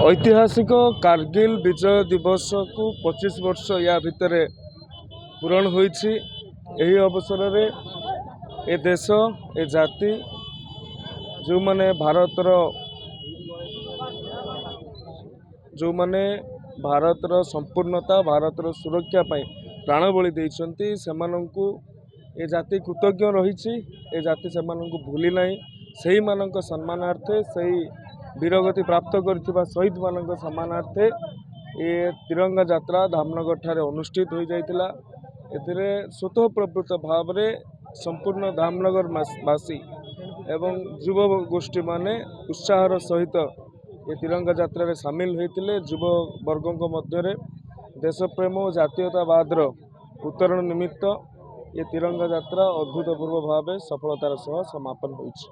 ऐतिहासिक कारगिल विजय दिवस को 25 वर्ष या भितर पूरण होइछि। एही अवसर रे ए देश ए जाति जो माने भारतर संपूर्णता भारतर सुरक्षा पाई प्राण बलि देइछन्ति सेमानंकु ए जाति कृतज्ञ रहिछि। ए जाति सेमानंकु भूली नाही। सेही मानक सम्मानार्थे सेही वीरगति प्राप्त करथिबा शहीद मानक सम्मानार्थे ए तिरंगा यात्रा धामनगर ठारे अनुष्ठित हो जाइतिला। एथिरे स्वतःप्रवृत्त भाव रे संपूर्ण धामनगर वासी एवं युव गोष्ठी माने उत्साहर सहित ये तिरंगा यात्रा रे शामिल होइतिले। युव वर्गों मध्य रे देशप्रेम और जातीयतावाद उत्तरण निमित्त ये तिरंगा यात्रा अभूतपूर्व भाव सफलतार सह समापन होइछि।